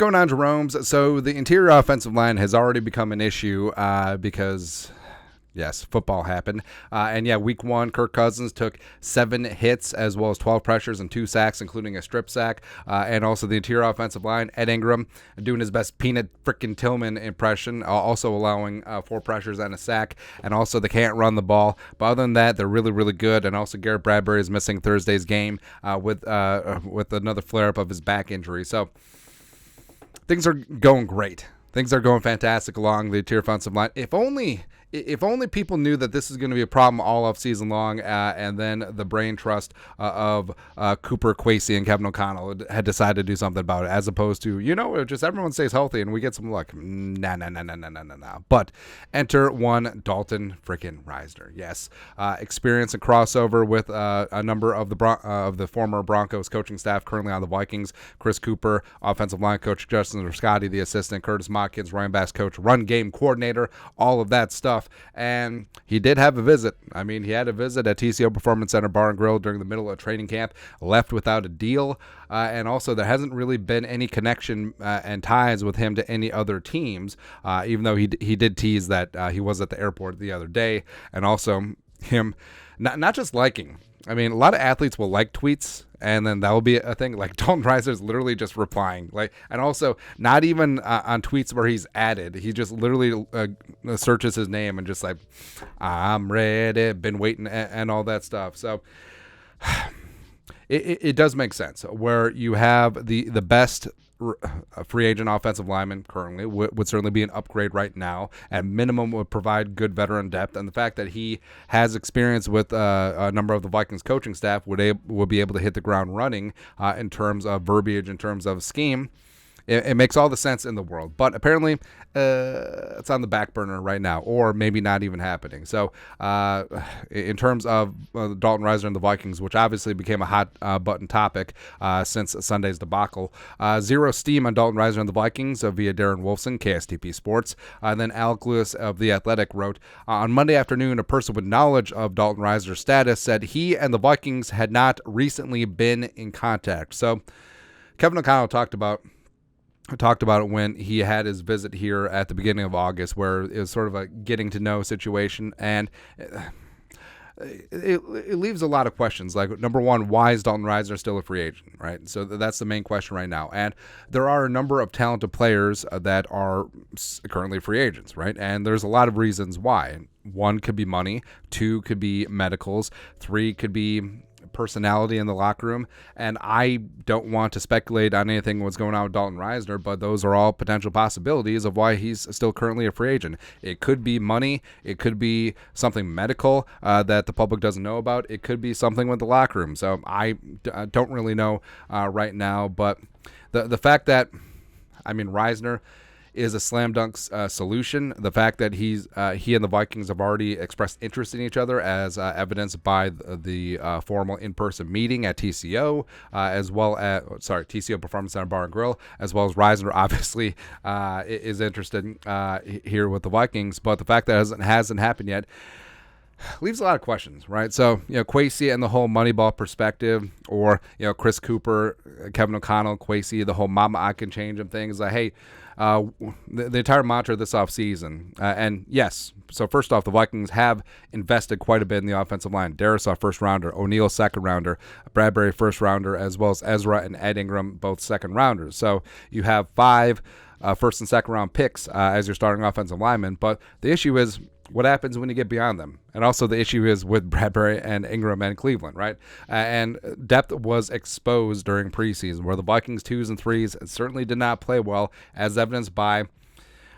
going on, Jerome's? So the interior offensive line has already become an issue because, yes, football happened. Week 1, Kirk Cousins took 7 hits as well as 12 pressures and 2 sacks, including a strip sack. And also the interior offensive line, Ed Ingram doing his best Peanut frickin' Tillman impression, also allowing 4 pressures and a sack. And also they can't run the ball. But other than that, they're really, really good. And also Garrett Bradbury is missing Thursday's game with another flare-up of his back injury. So things are going great. Things are going fantastic along the interior offensive line. If only people knew that this is going to be a problem all off season long, and then the brain trust of Cooper Kwesi and Kevin O'Connell had decided to do something about it, as opposed to, just everyone stays healthy and we get some luck. Nah. But enter one Dalton freaking Risner. Yes, experience and crossover with a number of the former Broncos coaching staff currently on the Vikings. Chris Cooper, offensive line coach, Justin Scotty, the assistant, Curtis Motkins, running backs coach, run game coordinator, all of that stuff. And he did have a visit. I mean, he had a visit at TCO Performance Center Bar and Grill during the middle of training camp, left without a deal. And also there hasn't really been any connection and ties with him to any other teams, even though he did tease that he was at the airport the other day. And also him not just liking. I mean, a lot of athletes will like tweets, and then that will be a thing. Like Dalton Risner is literally just replying, and also not even on tweets where he's added. He just literally searches his name and just like, I'm ready, been waiting, and all that stuff. So it does make sense where you have the best free agent offensive lineman currently would certainly be an upgrade right now. At minimum, would provide good veteran depth, and the fact that he has experience with a number of the Vikings coaching staff would be able to hit the ground running in terms of verbiage, in terms of scheme. It makes all the sense in the world, but apparently it's on the back burner right now, or maybe not even happening. So in terms of Dalton Risner and the Vikings, which obviously became a hot button topic since Sunday's debacle, zero steam on Dalton Risner and the Vikings via Darren Wolfson, KSTP Sports. And then Alec Lewis of The Athletic wrote, on Monday afternoon, a person with knowledge of Dalton Risner's status said he and the Vikings had not recently been in contact. So Kevin O'Connell talked about it when he had his visit here at the beginning of August, where it was sort of a getting to know situation, and it leaves a lot of questions. Like, number one, why is Dalton Risner still a free agent, right? So that's the main question right now. And there are a number of talented players that are currently free agents, right? And there's a lot of reasons why. 1 could be money, 2 could be medicals, 3 could be personality in the locker room, and I don't want to speculate on anything what's going on with Dalton Risner, but those are all potential possibilities of why he's still currently a free agent. It could be money, it could be something medical that the public doesn't know about, it could be something with the locker room. So I don't really know right now, but the fact that, I mean, Risner is a slam dunk solution. The fact that he and the Vikings have already expressed interest in each other, as evidenced by the formal in-person meeting at TCO, as well as TCO Performance Center Bar and Grill, as well as Risner obviously is interested here with the Vikings. But the fact that it hasn't happened yet leaves a lot of questions, right? So, Kwesi and the whole Moneyball perspective, or, Chris Cooper, Kevin O'Connell, Kwesi, the whole mama I can change them thing is like, hey, the entire mantra this offseason. And yes, so first off, the Vikings have invested quite a bit in the offensive line. Darisaw, first-rounder. O'Neal, second-rounder. Bradbury, first-rounder, as well as Ezra and Ed Ingram, both second-rounders. So you have 5 first- and second-round picks as your starting offensive lineman. But the issue is, what happens when you get beyond them? And also the issue is with Bradbury and Ingram and Cleveland, right? And depth was exposed during preseason, where the Vikings 2s and 3s certainly did not play well, as evidenced by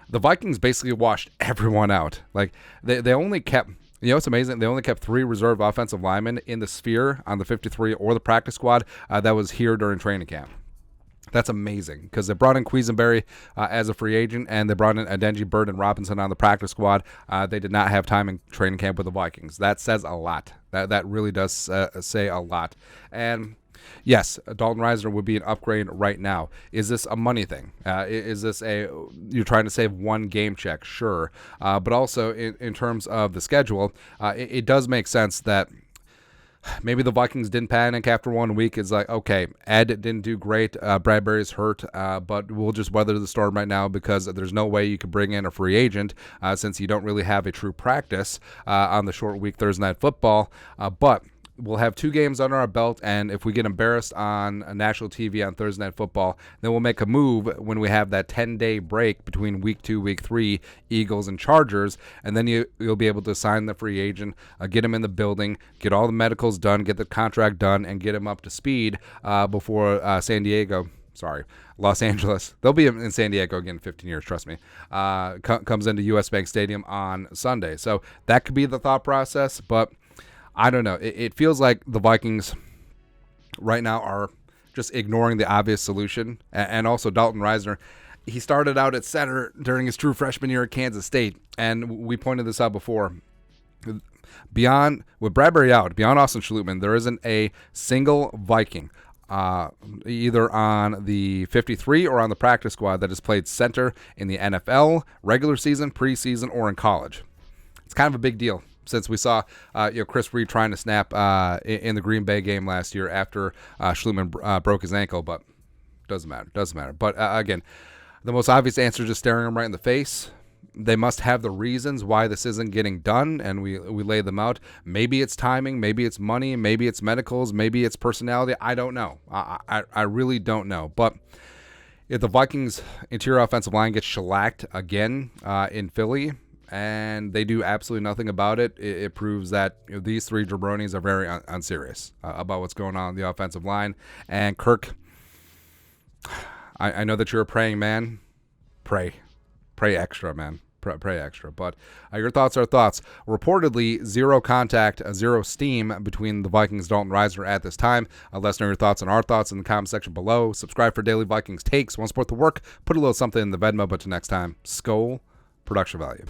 the Vikings basically washed everyone out. Like, they only kept, it's amazing, they only kept 3 reserve offensive linemen in the sphere on the 53 or the practice squad that was here during training camp. That's amazing, because they brought in Quisenberry as a free agent, and they brought in Adenji, Bird, and Robinson on the practice squad. They did not have time in training camp with the Vikings. That says a lot. That really does say a lot. And yes, Dalton Risner would be an upgrade right now. Is this a money thing? Is this you're trying to save 1 game check? Sure. But also in terms of the schedule, it does make sense that maybe the Vikings didn't panic after 1 week. It's like, okay, Ed didn't do great. Bradbury's hurt, but we'll just weather the storm right now because there's no way you could bring in a free agent since you don't really have a true practice on the short week Thursday Night Football. But we'll have 2 games under our belt, and if we get embarrassed on national TV on Thursday Night Football, then we'll make a move when we have that 10-day break between week 2, week 3, Eagles and Chargers, and then you'll be able to sign the free agent, get him in the building, get all the medicals done, get the contract done, and get him up to speed before Los Angeles. They'll be in San Diego again in 15 years, trust me. Comes into US Bank Stadium on Sunday. So that could be the thought process, but I don't know. It feels like the Vikings right now are just ignoring the obvious solution. And also Dalton Risner, he started out at center during his true freshman year at Kansas State. And we pointed this out before. With Bradbury out, beyond Austin Schlutman, there isn't a single Viking either on the 53 or on the practice squad that has played center in the NFL, regular season, preseason, or in college. It's kind of a big deal, since we saw Chris Reed trying to snap in the Green Bay game last year after Schlutman broke his ankle, but doesn't matter. But again, the most obvious answer is just staring him right in the face. They must have the reasons why this isn't getting done, and we lay them out. Maybe it's timing, maybe it's money, maybe it's medicals, maybe it's personality. I don't know. I really don't know. But if the Vikings' interior offensive line gets shellacked again in Philly, and they do absolutely nothing about it, it proves that these 3 jabronis are very unserious about what's going on in the offensive line. And Kirk, I know that you're a praying man. Pray extra, man. Pray extra. But your thoughts are thoughts. Reportedly, 0 contact, 0 steam between the Vikings, Dalton Risner at this time. Let us know your thoughts and our thoughts in the comment section below. Subscribe for daily Vikings takes. Want to support the work? Put a little something in the Venmo. But till next time, Skol, production value.